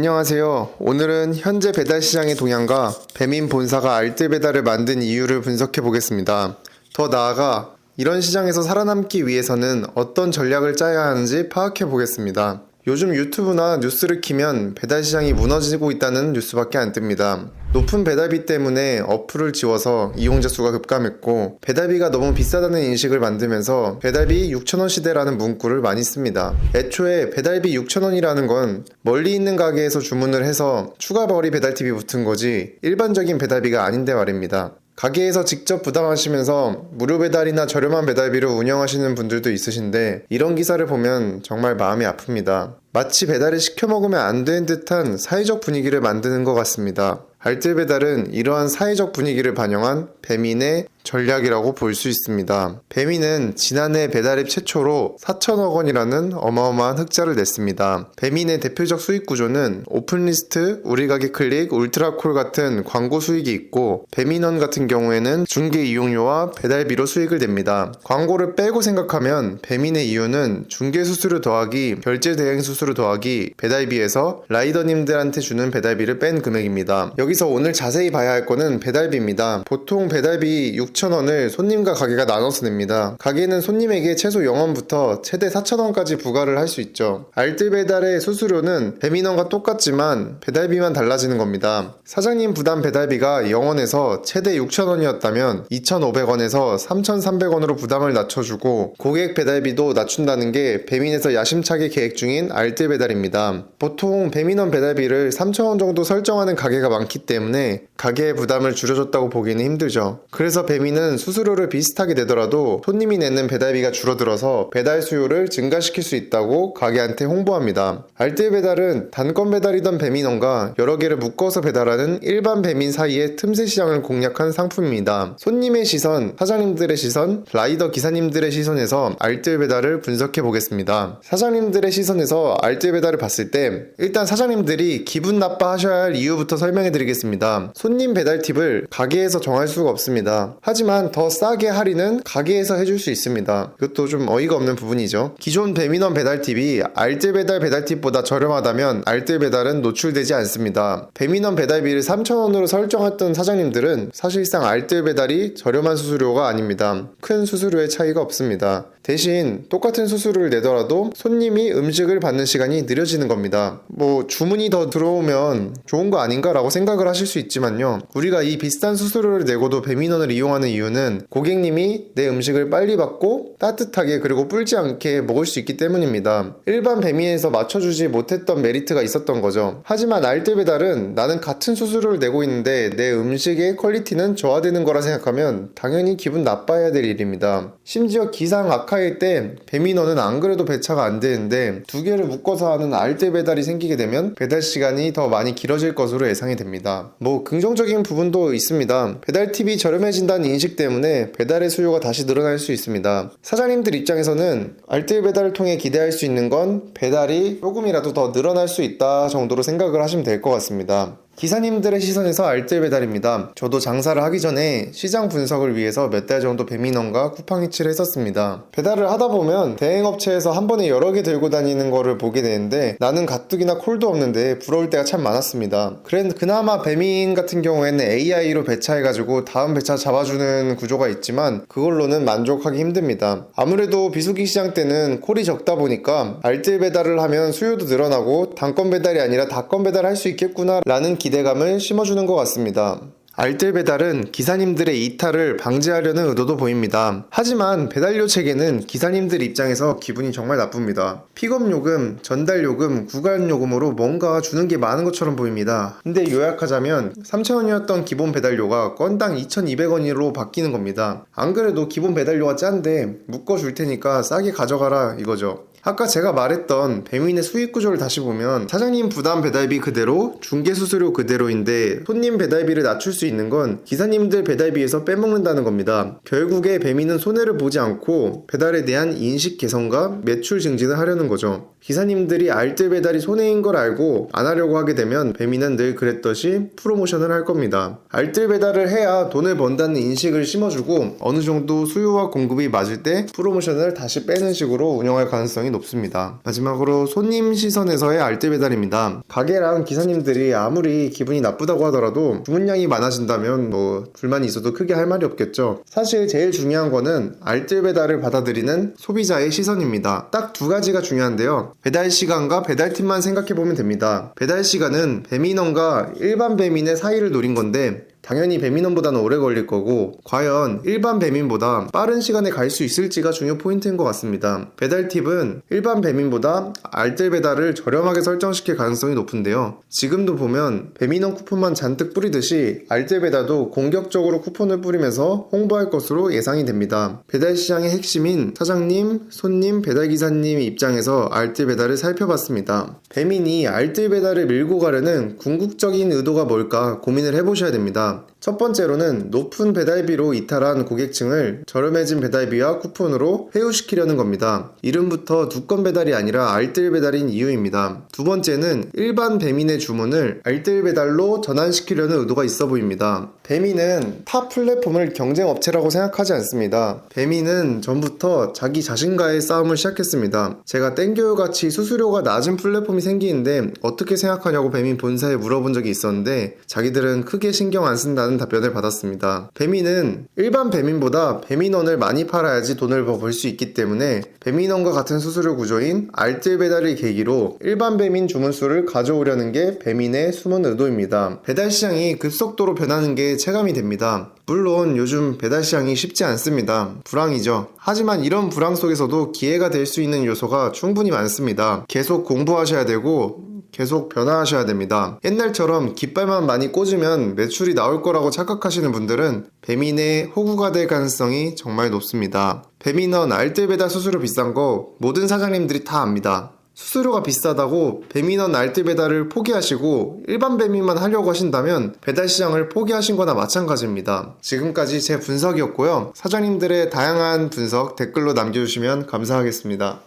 안녕하세요. 오늘은 현재 배달 시장의 동향과 배민 본사가 알뜰 배달을 만든 이유를 분석해 보겠습니다. 더 나아가 이런 시장에서 살아남기 위해서는 어떤 전략을 짜야 하는지 파악해 보겠습니다. 요즘 유튜브나 뉴스를 키면 배달 시장이 무너지고 있다는 뉴스밖에 안 뜹니다. 높은 배달비 때문에 어플을 지워서 이용자 수가 급감했고, 배달비가 너무 비싸다는 인식을 만들면서 배달비 6,000원 시대라는 문구를 많이 씁니다. 애초에 배달비 6,000원이라는 건 멀리 있는 가게에서 주문을 해서 추가 벌이 배달팁이 붙은 거지 일반적인 배달비가 아닌데 말입니다. 가게에서 직접 부담하시면서 무료 배달이나 저렴한 배달비로 운영하시는 분들도 있으신데, 이런 기사를 보면 정말 마음이 아픕니다. 마치 배달을 시켜 먹으면 안 되는 듯한 사회적 분위기를 만드는 것 같습니다. 알뜰 배달은 이러한 사회적 분위기를 반영한 배민의 전략이라고 볼 수 있습니다. 배민은 지난해 배달앱 최초로 4천억 원이라는 어마어마한 흑자를 냈습니다. 배민의 대표적 수익 구조는 오픈리스트, 우리가게 클릭, 울트라콜 같은 광고 수익이 있고, 배민원 같은 경우에는 중개 이용료와 배달비로 수익을 냅니다. 광고를 빼고 생각하면 배민의 이유는 중개 수수료 더하기 결제 대행 수수료 더하기 배달비에서 라이더님들한테 주는 배달비를 뺀 금액입니다. 여기서 오늘 자세히 봐야 할 거는 배달비입니다. 보통 배달비 6,000원을 손님과 가게가 나눠서 냅니다. 가게는 손님에게 최소 0원부터 최대 4,000원까지 부과를 할 수 있죠. 알뜰 배달의 수수료는 배민원과 똑같지만 배달비만 달라지는 겁니다. 사장님 부담 배달비가 0원에서 최대 6,000원이었다면 2,500원에서 3,300원으로 부담을 낮춰주고, 고객 배달비도 낮춘다는 게 배민에서 야심차게 계획 중인 알뜰 배달입니다. 보통 배민원 배달비를 3,000원 정도 설정하는 가게가 많기 때문에 가게의 부담을 줄여줬다고 보기는 힘들죠. 그래서 배민은 수수료를 비슷하게 내더라도 손님이 내는 배달비가 줄어들어서 배달 수요를 증가시킬 수 있다고 가게한테 홍보합니다. 알뜰 배달은 단건 배달이던 배민원과 여러 개를 묶어서 배달하는 일반 배민 사이의 틈새 시장을 공략한 상품입니다. 손님의 시선, 사장님들의 시선, 라이더 기사님들의 시선에서 알뜰 배달을 분석해 보겠습니다. 사장님들의 시선에서 알뜰 배달을 봤을 때, 일단 사장님들이 기분 나빠하셔야 할 이유부터 설명해 드리겠습니다. 손님 배달 팁을 가게에서 정할 수가 없습니다. 하지만 더 싸게 할인은 가게에서 해줄 수 있습니다. 이것도 좀 어이가 없는 부분이죠. 기존 배민원 배달 팁이 알뜰 배달 배달 팁보다 저렴하다면 알뜰 배달은 노출되지 않습니다. 배민원 배달비를 3,000원으로 설정했던 사장님들은 사실상 알뜰 배달이 저렴한 수수료가 아닙니다. 큰 수수료의 차이가 없습니다. 대신 똑같은 수수료를 내더라도 손님이 음식을 받는 시간이 느려지는 겁니다. 주문이 더 들어오면 좋은 거 아닌가 라고 생각을 하실 수 있지만요, 우리가 이 비싼 수수료를 내고도 배민원을 이용하는 이유는 고객님이 내 음식을 빨리 받고 따뜻하게 그리고 불지 않게 먹을 수 있기 때문입니다. 일반 배민에서 맞춰주지 못했던 메리트가 있었던 거죠. 하지만 알뜰 배달은 나는 같은 수수료를 내고 있는데 내 음식의 퀄리티는 저하되는 거라 생각하면 당연히 기분 나빠야 될 일입니다. 심지어 기상 악화일 때 배민원은 안 그래도 배차가 안 되는데 두 개를 묶어서 하는 알뜰 배달이 생기게 되면 배달 시간이 더 많이 길어질 것으로 예상이 됩니다. 긍정적인 부분도 있습니다. 배달팁이 저렴해진다는 인식 때문에 배달의 수요가 다시 늘어날 수 있습니다. 사장님들 입장에서는 알뜰 배달을 통해 기대할 수 있는 건 배달이 조금이라도 더 늘어날 수 있다 정도로 생각을 하시면 될 것 같습니다. 기사님들의 시선에서 알뜰 배달입니다. 저도 장사를 하기 전에 시장 분석을 위해서 몇 달 정도 배민원과 쿠팡이츠를 했었습니다. 배달을 하다 보면 대행업체에서 한 번에 여러 개 들고 다니는 거를 보게 되는데, 나는 가뜩이나 콜도 없는데 부러울 때가 참 많았습니다. 그나마 배민 같은 경우에는 AI로 배차해가지고 다음 배차 잡아주는 구조가 있지만 그걸로는 만족하기 힘듭니다. 아무래도 비수기 시장 때는 콜이 적다 보니까 알뜰 배달을 하면 수요도 늘어나고 단건 배달이 아니라 다건 배달 할 수 있겠구나 라는 기대감을 심어주는 것 같습니다. 알뜰 배달은 기사님들의 이탈을 방지하려는 의도도 보입니다. 하지만 배달료 체계는 기사님들 입장에서 기분이 정말 나쁩니다. 픽업 요금, 전달 요금, 구간 요금으로 뭔가 주는 게 많은 것처럼 보입니다. 근데 요약하자면 3,000원이었던 기본 배달료가 건당 2,200원으로 바뀌는 겁니다. 안 그래도 기본 배달료가 짠데 묶어줄 테니까 싸게 가져가라 이거죠. 아까 제가 말했던 배민의 수익 구조를 다시 보면 사장님 부담 배달비 그대로, 중개 수수료 그대로인데 손님 배달비를 낮출 수 있는 건 기사님들 배달비에서 빼먹는다는 겁니다. 결국에 배민은 손해를 보지 않고 배달에 대한 인식 개선과 매출 증진을 하려는 거죠. 기사님들이 알뜰 배달이 손해인 걸 알고 안 하려고 하게 되면 배민은 늘 그랬듯이 프로모션을 할 겁니다. 알뜰 배달을 해야 돈을 번다는 인식을 심어주고 어느 정도 수요와 공급이 맞을 때 프로모션을 다시 빼는 식으로 운영할 가능성이 높습니다. 마지막으로 손님 시선에서의 알뜰 배달입니다. 가게랑 기사님들이 아무리 기분이 나쁘다고 하더라도 주문량이 많아진다면 불만이 있어도 크게 할 말이 없겠죠. 사실 제일 중요한 거는 알뜰 배달을 받아들이는 소비자의 시선입니다. 딱 두 가지가 중요한데요. 배달 시간과 배달팀만 생각해보면 됩니다. 배달 시간은 배민원과 일반 배민의 사이를 노린 건데 당연히 배민원보다는 오래 걸릴 거고 과연 일반 배민보다 빠른 시간에 갈 수 있을지가 중요 포인트인 것 같습니다. 배달 팁은 일반 배민보다 알뜰 배달을 저렴하게 설정시킬 가능성이 높은데요. 지금도 보면 배민원 쿠폰만 잔뜩 뿌리듯이 알뜰 배달도 공격적으로 쿠폰을 뿌리면서 홍보할 것으로 예상이 됩니다. 배달 시장의 핵심인 사장님, 손님, 배달기사님 입장에서 알뜰 배달을 살펴봤습니다. 배민이 알뜰 배달을 밀고 가려는 궁극적인 의도가 뭘까 고민을 해보셔야 됩니다. 첫 번째로는 높은 배달비로 이탈한 고객층을 저렴해진 배달비와 쿠폰으로 회유시키려는 겁니다. 이름부터 두건 배달이 아니라 알뜰 배달인 이유입니다. 두 번째는 일반 배민의 주문을 알뜰 배달로 전환시키려는 의도가 있어 보입니다. 배민은 타 플랫폼을 경쟁업체라고 생각하지 않습니다. 배민은 전부터 자기 자신과의 싸움을 시작했습니다. 제가 땡겨요같이 수수료가 낮은 플랫폼이 생기는데 어떻게 생각하냐고 배민 본사에 물어본 적이 있었는데 자기들은 크게 신경 안 쓴다는 답변을 받았습니다. 배민은 일반 배민보다 배민원을 많이 팔아야지 돈을 벌 수 있기 때문에 배민원과 같은 수수료 구조인 알뜰 배달을 계기로 일반 배민 주문수를 가져오려는 게 배민의 숨은 의도입니다. 배달 시장이 급속도로 변하는 게 체감이 됩니다. 물론 요즘 배달 시장이 쉽지 않습니다. 불황이죠. 하지만 이런 불황 속에서도 기회가 될 수 있는 요소가 충분히 많습니다. 계속 공부하셔야 되고 계속 변화하셔야 됩니다. 옛날처럼 깃발만 많이 꽂으면 매출이 나올 거라고 착각하시는 분들은 배민의 호구가 될 가능성이 정말 높습니다. 배민원 알뜰 배달 수수료 비싼 거 모든 사장님들이 다 압니다. 수수료가 비싸다고 배민원 알뜰 배달을 포기하시고 일반 배민만 하려고 하신다면 배달 시장을 포기하신 거나 마찬가지입니다. 지금까지 제 분석이었고요. 사장님들의 다양한 분석 댓글로 남겨주시면 감사하겠습니다.